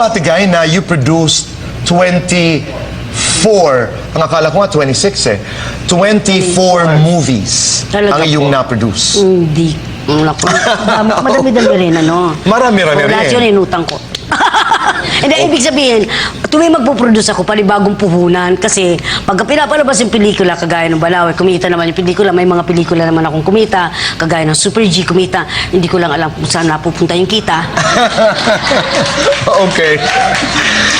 Pati guy na you produced 24, ang akala ko nga 26 eh, 24 movies Talaga ang iyong po. na-produce. Hindi. Naku, madami-dami rin, ano. Marami-rami rin. Lahat yun, inutang ko. Hindi, ibig sabihin, tuwing magpuproduce ako, panibagong puhunan. Kasi pagka pinapalabas yung pelikula, kagaya ng Balawe, kumita naman yung pelikula. May mga pelikula naman akong kumita, kagaya ng Super G, kumita. Hindi ko lang alam kung saan napupunta yung kita. Okay.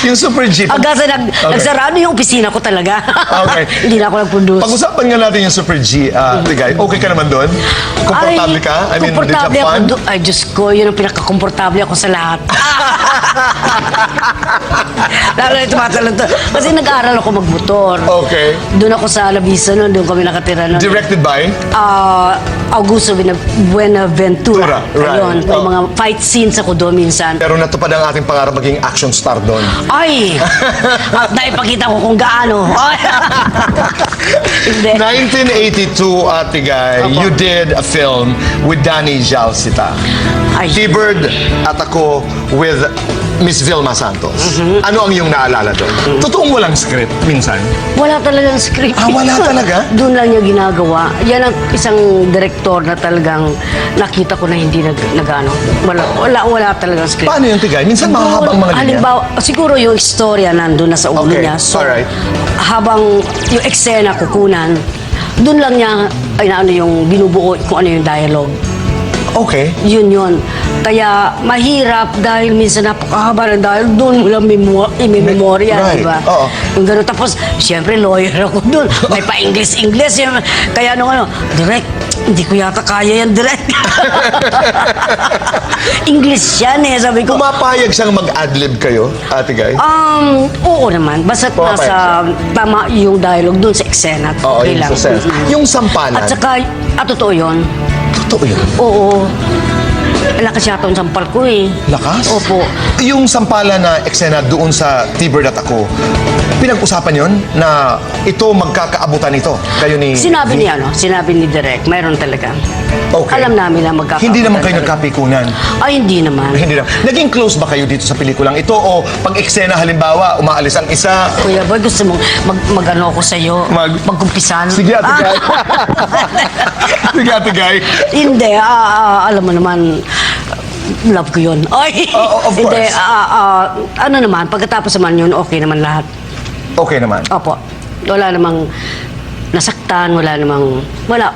Yung Super G. Hanggang sa nagsarado yung opisina ko talaga. Okay. Hindi na ako nag-produce. Pag-usapan nga natin yung Super G, Tigay. Okay ka naman doon? Komportable ka? I mean, did you have komportable ako fun? Ay, Diyos ko, yun ang pinaka-komportable ako sa lahat. Lalo na tumatalon to. Kasi nag-aaral ako magmotor. Okay. Doon ako sa Labisa noon, doon kami nakatira noon. Directed by? Augusto Buenaventura. Right. Ayun, may Oh. mga fight scenes ako doon minsan. Pero natupad ang ating pangarap maging action star doon. Ay! At naipakita ko kung gaano. Ay. Hindi. 1982, Tigay, Opo. you did a film with Danny Jalcita. Ay. T-Bird at ako with Miss Vilma Santos. Ano ang iyong naalala doon? Totoong walang script minsan? Wala talagang script. Wala talaga? Doon lang niya ginagawa. Yan ang isang direktor na talagang nakita ko na hindi nag-ano. Wala talagang script. Paano yung Tigay? Minsan mahahabang mga linya. Halimbawa, siguro yung istorya nandun na sa ulo Okay, niya. So, alright. habang yung eksena kukunan, doon lang niya, ay na ano yung binubuo, kung ano yung dialogue. Okay. Yun. Kaya mahirap dahil minsan napakahaba ng dahil doon mo lang imemorya, Right. di ba? Oo. Yung gano'n. Tapos, siyempre, lawyer ako doon. May pa-English. Kaya direct, hindi ko yata kaya yan, direct. English yan eh, sabi ko. Pumapayag siyang mag-adlib kayo, Tigay? Oo naman. Basta Pumapayag nasa tama yung dialogue doon sa eksena. Oo, Okay yung lang. sa sense. Yung sampalan. At saka, totoo yun. Totoo yun. Oo. Lakas yata yung sampal ko eh. Lakas? Opo. Yung sampalan na eksena doon sa T-Bird at ako, pinag-usapan yon na ito magkakaabutan ito. Kayo ni... Sinabi ni Direk, mayroon talaga. Okay. Alam namin na magkakaabutan. Hindi naman kayo talaga. nagkapikunan. Ay, hindi naman. Hindi naman. Naging close ba kayo dito sa pelikulang ito? O pag eksena halimbawa, umaalis ang isa? Kuya Boy, gusto mong mag-ano ako sa'yo? Magkumpisan? Sige, Ate Guy. Sige, Ate Guy. Hindi, alam mo naman, love ko yun. Ay, Of course. Hindi, ano naman, pagkatapos naman yun, okay naman lahat. Okay naman. Opo. Wala namang nasaktan, wala.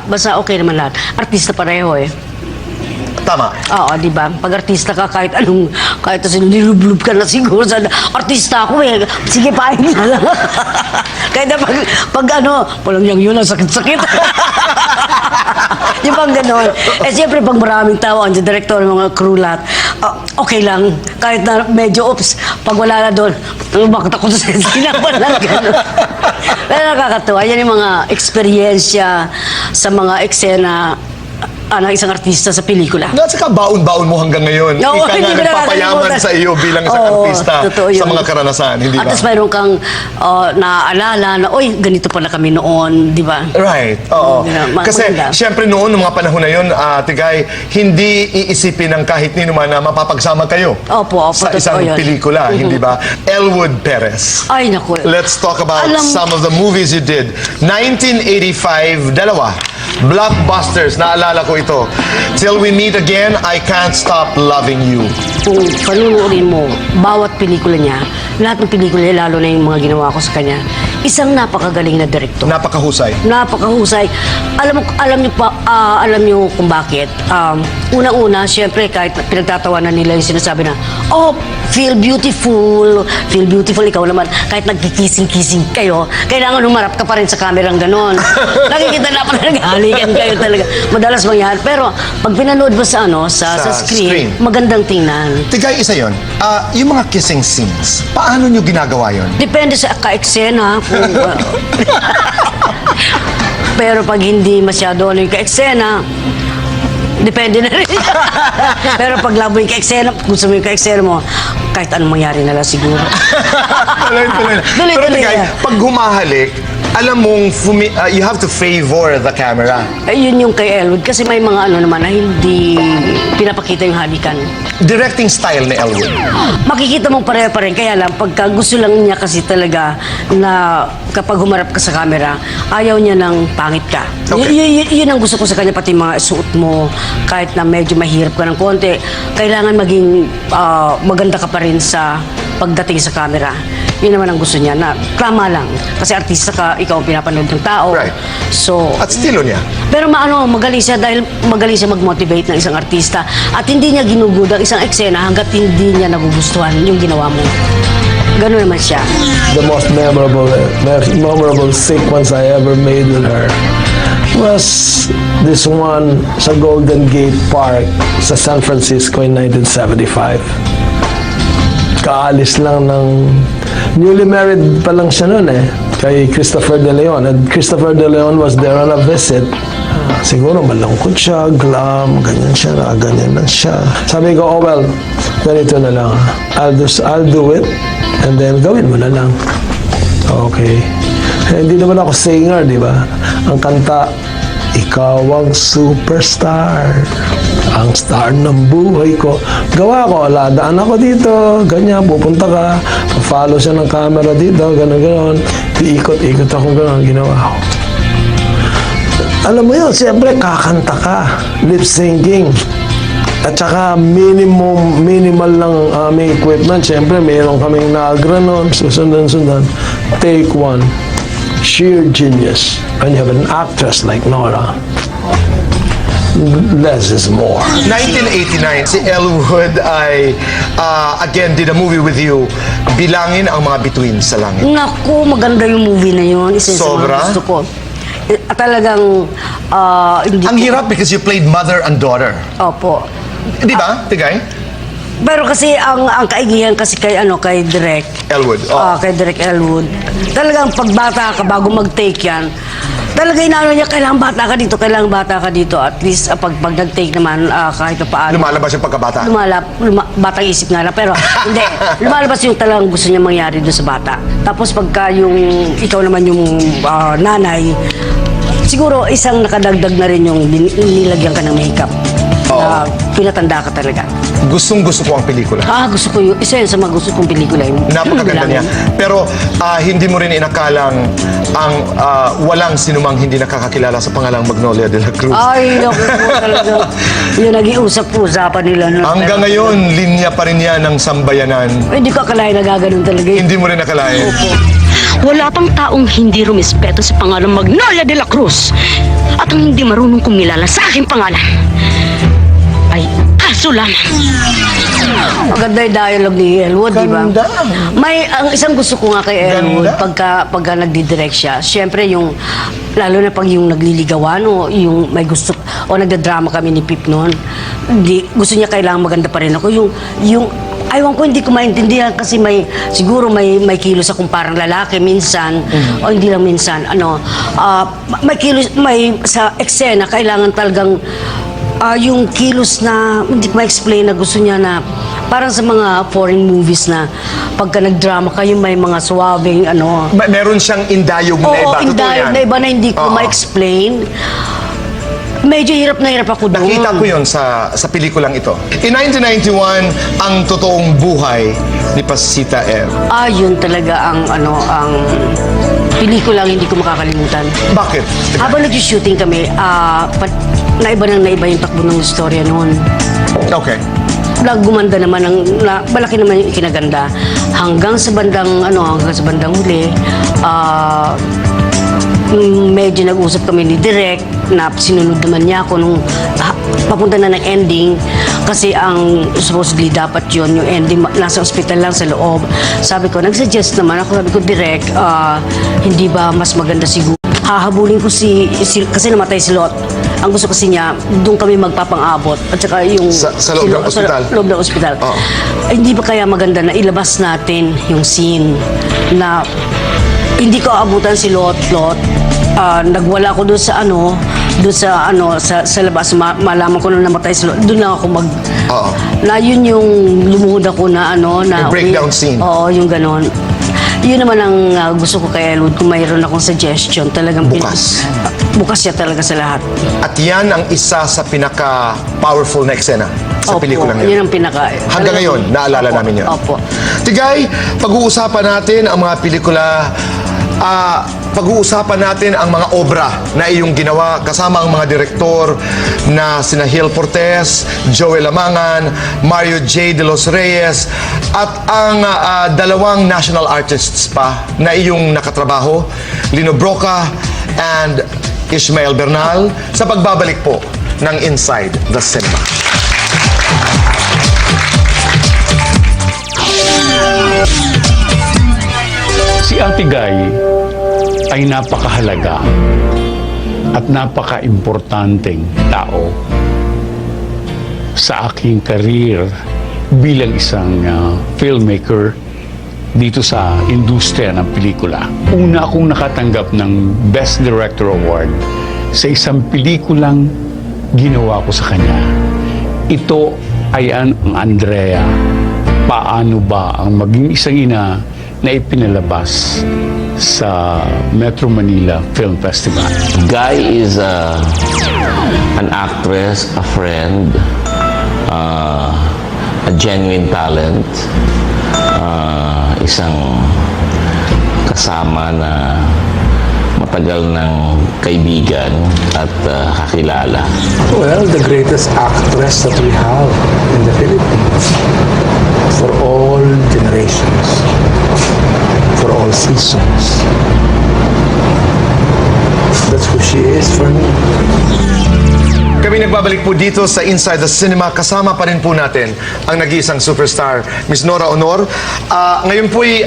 Basta okay naman lahat. Artista pareho eh. Tama. Oo, di ba? Pag artista ka, kahit nilublob ka na siguro sa artista ako eh. Sige, pahin na lang. Kahit na pag walang yun, ang sakit-sakit. Di ba gano'n? Eh, siyempre, pag maraming tao, ang director, mga crew lahat, okay lang. Kahit na medyo, pag wala na doon, bakit ako sa sinapan lang gano'n. Pero nakakatuwa. Yan yung mga eksperyensya sa mga eksena ng isang artista sa pelikula. At saka baon-baon mo hanggang ngayon. Oo, Ika hindi nga ko na nagpapayaman nakakalimutan. sa iyo bilang isang Oo, artista totoo sa yun. mga karanasan, hindi At ba? tapos mayroon kang naaalala na, oy, ganito pala kami noon, di ba? Right, oo. Kasi, Maganda. syempre noon, noong mga panahon na yun, Tigay, hindi iisipin ng kahit nino man na mapapagsama kayo Opo, sa totoo isang yun. pelikula, hindi ba? Elwood Perez. Ay, naku. Let's talk about some of the movies you did. 1985, dalawa. Blockbusters, naalala ko ito. Till We Meet Again, I Can't Stop Loving You. Kung panunuorin mo, bawat pelikula niya, lahat ng pelikula niya, lalo na yung mga ginawa ko sa kanya, isang napakagaling na direktor. Napakahusay. Napakahusay. Alam niyo kung bakit. Unang-una, syempre, kahit pinagtatawanan nila yung sinasabi na, oh, feel beautiful, ikaw naman. Kahit nagkikising-kising kayo, kailangan humarap ka pa rin sa kamerang ganon. Nakikita na pala naghalikan kayo talaga. Madalas mangyari. Pero, pag pinanood mo sa Sa screen, screen. magandang tingnan. Tigay, isa yon. Yung mga kissing scenes, paano nyo ginagawa yon? Depende sa ka-eksena. Pero pag hindi masyado yung ka-eksena, depende na rin. Pero pag labo yung ka-eksena, gusto mo yung ka-eksena mo, kahit anong mangyari na lang siguro. Tuloy-tuloy na. Pero Tuloy-tuloy Tigay, na. pag humahalik, alam mong you have to favor the camera. Yun yung kay Elwood. Kasi may mga ano naman na hindi pinapakita yung halikan. Directing style ni Elwood. Makikita mong pareho pa rin. Kaya lang, pagka gusto lang niya kasi talaga na kapag humarap ka sa camera, ayaw niya ng pangit ka. Okay. Yun ang gusto ko sa kanya, pati mga suot mo, kahit na medyo mahirap ka ng konti, kailangan maging maganda ka pa rin sa pagdating sa camera. Yun naman ang gusto niya, na tama lang. Kasi artista ka, ikaw ang pinapanood ng tao. Right. So, At estilo niya. pero magaling siya dahil magaling siya mag-motivate ng isang artista at hindi niya ginugud ang isang eksena hanggat hindi niya nagugustuhan yung ginawa mo. Gano'n naman siya. The most memorable sequence I ever made with her was this one sa Golden Gate Park sa San Francisco in 1975. Kaalis lang ng newly married pa lang siya noon kay Christopher De Leon, and Christopher De Leon was there on a visit. Siguro malungkot siya, glam, ganyan siya, ganyan lang siya. Sabi ko, oh well, ganito na lang. I'll do it, and then gawin mo na lang. Okay. Hindi naman ako singer, di ba? Ang kanta, ikaw ang superstar, ang star ng buhay ko. Gawa ko, ladaan ako dito, ganyan, pupunta ka, follow siya ng camera dito, gano'n. Iikot-ikot ako, gano'n, ginawa ko. Alam mo yun, siyempre kakanta ka, lip-syncing. At saka minimal lang aming equipment. Siyempre, mayroon kaming Nagra noon, susundan-sundan. Take one. Sheer genius. When you have an actress like Nora, less is more. 1989, si Elwood ay again did a movie with you, Bilangin ang mga bituin sa langit. Naku, maganda yung movie na yun. Isa sa Sobra? mga gusto ko. Talagang, hindi Ang hirap because you played mother and daughter. Opo. Di ba, Tigay? Pero kasi ang kaigihan kasi kay Direk. Elwood. Kay Direk Elwood. Talagang pagbata ka bago mag-take yan, talaga inaano niya, kailangan bata ka dito. At least pag nag-take naman, kahit pa paano. Lumalabas yung pagkabata. Batang isip nga lang. Pero hindi, lumalabas yung talagang gusto niya mangyari doon sa bata. Tapos pagka ikaw naman yung nanay, siguro isang nakadagdag na rin yung nilagyan ka ng makeup. Na pinatanda ka talaga. Gustong-gusto ko ang pelikula. Gusto ko yun. Isa yun sa mga gusto kong pelikula yun. Napakaganda niya. Pero hindi mo rin inakalang ang walang sinumang hindi nakakakilala sa pangalang Magnolia de la Cruz. Ay, naku po talaga. Yung nag-iusap-usapan nila. No? Hanggang ngayon, linya pa rin yan ng sambayanan. Hindi ko akalain na gaganon talaga yun. Hindi mo rin nakalain. Opo. Wala pang taong hindi rumispeto sa pangalang Magnolia de la Cruz. At ang hindi marunong kumilala sa aking pangalan ay aso lamang. Maganda yung dialogue ni Elwood, di ba? Ganda. Ang isang gusto ko nga kay Elwood, Ganda. pagka nagdidirect siya, syempre lalo na pag yung nagliligawan o yung may gusto, o nagdadrama kami ni Pip noon, gusto niya kailangan maganda pa rin ako. Aywan ko, hindi ko maintindihan kasi siguro may kilos akong parang lalaki minsan, o hindi lang minsan, may kilos, sa eksena, kailangan talagang yung kilos na, hindi ko ma-explain, na gusto niya na, parang sa mga foreign movies na, pagka nag-drama kayo, may mga suwabing, Meron siyang indayog na iba. oo, Totoo indayog yan. na iba na hindi ko Oo. ma-explain. Medyo hirap na hirap ako doon. Nakita ko yun sa pelikulang ito. In 1991, ang totoong buhay ni Pasita Eve. Yun talaga ang pelikulang hindi ko makakalimutan. Bakit? Habang nag-shooting kami, naiba yung takbo ng istorya noon. Okay. Gumanda naman malaki naman yung ikinaganda. Hanggang sa bandang huli, medyo nag-usap kami ni Direk na sinunod naman niya ako nung papunta na ng ending kasi ang supposedly dapat yung ending nasa ospital lang sa loob. Sabi ko, nag-suggest naman ako, sabi ko, Direk, hindi ba mas maganda siguro? Hahabulin ko kasi namatay si Lot. Ang gusto kasi niya, doon kami magpapang-abot. At saka yung... Sa loob ng ospital? Sa loob ng ospital. Oo. Hindi ba kaya maganda na ilabas natin yung scene na hindi ko aabutan si Lot. Nagwala ko doon sa doon sa ano sa labas malaman ko na namatay sila, doon lang ako Oo. na yun yung lumuhod ako na ano na Yung breakdown scene. Oo, yung ganon. Yun naman ang gusto ko kay Elwood, kung mayroon akong suggestion, talagang Bukas. bukas siya talaga sa lahat. At yan ang isa sa pinaka-powerful na eksena sa Opo, pelikulang yun yan. ang pinaka... Hanggang ngayon, naalala Opo, namin yun. Opo. Tigay, pag-uusapan natin ang mga pelikula, pag-uusapan natin ang mga obra na iyong ginawa kasama ang mga direktor na sina Hill Portes, Joel Amangan, Mario J. De Los Reyes at ang dalawang national artists pa na iyong nakatrabaho, Lino Broca and Ishmael Bernal, sa pagbabalik po ng Inside the Cinema. Si Ate Guy ay napakahalaga at napaka-importanteng tao sa aking career bilang isang filmmaker dito sa industriya ng pelikula. Una akong nakatanggap ng Best Director Award sa isang pelikulang ginawa ko sa kanya. Ito ay ang Andrea. Paano ba ang maging isang ina na ipinalabas sa Metro Manila Film Festival? Guy is an actress, a friend, a genuine talent, isang kasama na matagal ng kaibigan at kakilala. Well, the greatest actress that we have in the Philippines for all generations, for all seasons. That's who she is for me. Kami nagbabalik po dito sa Inside the Cinema. Kasama pa rin po natin ang nag-iisang superstar, Miss Nora Honor. Ngayon po'y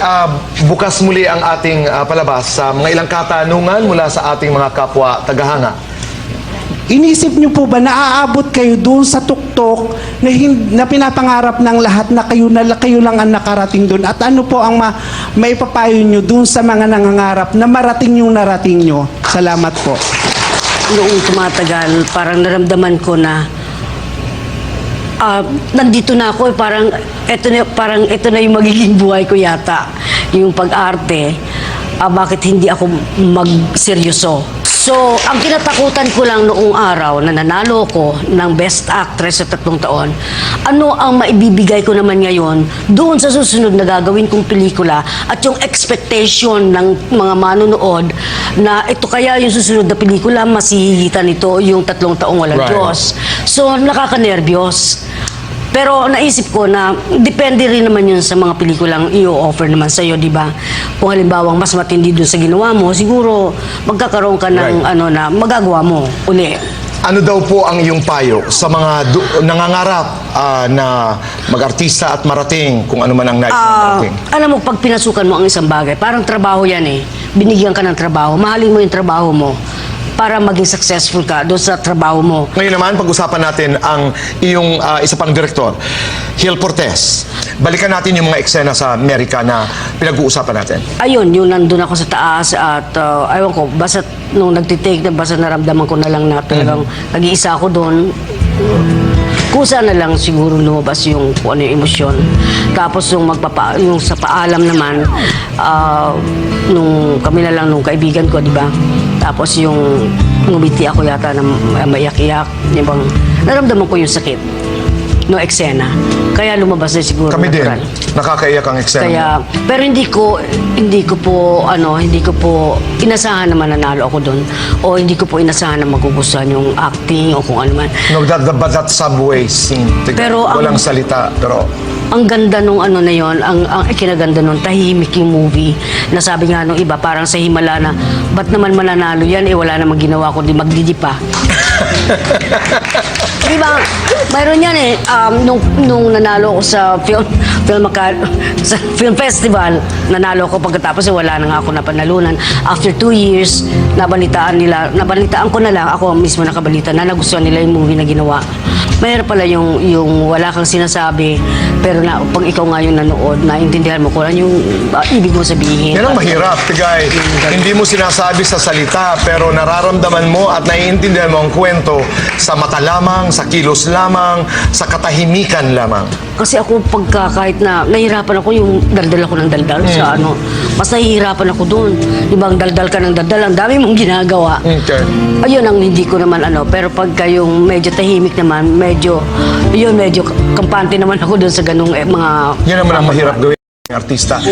bukas muli ang ating palabas sa mga ilang katanungan mula sa ating mga kapwa tagahanga. Inisip niyo po ba na aabot kayo doon sa tuktok na pinapangarap ng lahat na kayo lang ang nakarating doon? At ano po ang maipapayo niyo doon sa mga nangangarap na marating yung narating niyo? Salamat po. Noong tumatagal, parang naramdaman ko na nandito na ako, parang ito na yung magiging buhay ko yata, yung pag-arte. Bakit hindi ako magseryoso? So, ang kinatakutan ko lang noong araw na nanalo ko ng Best Actress sa 3 taon, ano ang maibibigay ko naman ngayon doon sa susunod na gagawin kong pelikula at yung expectation ng mga manonood na ito kaya yung susunod na pelikula, masihihitan ito yung 3 taong walang Right. Diyos. So, nakakanerbiyos. Pero naisip ko na depende rin naman yun sa mga pelikulang i-offer naman sa'yo, di ba? Kung halimbawa mas matindi doon sa ginawa mo, siguro magkakaroon ka ng Right. na magagawa mo uli. Ano daw po ang iyong payo sa mga nangangarap na mag-artista at marating kung ano man ang nais na marating? Alam mo, pag pinasukan mo ang isang bagay, parang trabaho yan eh. Binigyan ka ng trabaho, mahalin mo yung trabaho mo para maging successful ka doon sa trabaho mo. Ngayon naman, pag-usapan natin ang iyong isa pang direktor, Hill Portes. Balikan natin yung mga eksena sa Amerika na pinag-uusapan natin. Ayun, yung nandun ako sa taas at ayaw ko, basta nung nagtitake na, basta naramdaman ko na lang na talagang nag-iisa ako doon. Kusa na lang siguro lumabas yung kung ano yung emosyon. Tapos yung yung sa paalam naman, nung kami na lang nung kaibigan ko, di ba? Tapos yung ngumiti ako yata na maiyak-iyak, di ba? Naramdaman ko yung sakit no eksena. Kaya lumabas na siguro Kami din, natural. nakakaiyak ang eksena. Kaya, pero hindi ko po inasahan na mananalo ako doon o hindi ko po inasahan na magugustuhan yung acting o kung ano man. No, but that subway scene, Pero walang salita, pero Ang ganda nung ano na yon, ang ikinaganda nung tahimik yung movie. Nasabi nga nung iba, parang sa himala na, ba't naman mananalo yan? Wala namang ginawa kundi magdidipa. Diba? Mayroon yan nung nanalo ko sa sa film festival, nanalo ko pagkatapos wala na nga ako napanalunan. After 2 years, nabalitaan ko na lang, ako mismo nakabalita na nagustuhan nila yung movie na ginawa. Mayroon pala yung wala kang sinasabi, Pero pag ikaw nga yung nanood, naiintindihan mo kung ano yung ibig mo sabihin. Yan ang mahirap, Tigay. Hindi mo sinasabi sa salita, pero nararamdaman mo at naiintindihan mo ang kwento sa mata lamang, sa kilos lamang, sa katahimikan lamang. Kasi ako kahit na nahihirapan ako yung daldal ako ng daldal sa mas nahihirapan ako doon. Di ba ang daldal ka ng daldal, ang dami mong ginagawa. Okay. Ayun ang hindi ko naman pero pagka yung medyo tahimik naman, medyo kampante naman ako doon sa ganung mga... Yan naman ang mahirap gawin ng artista.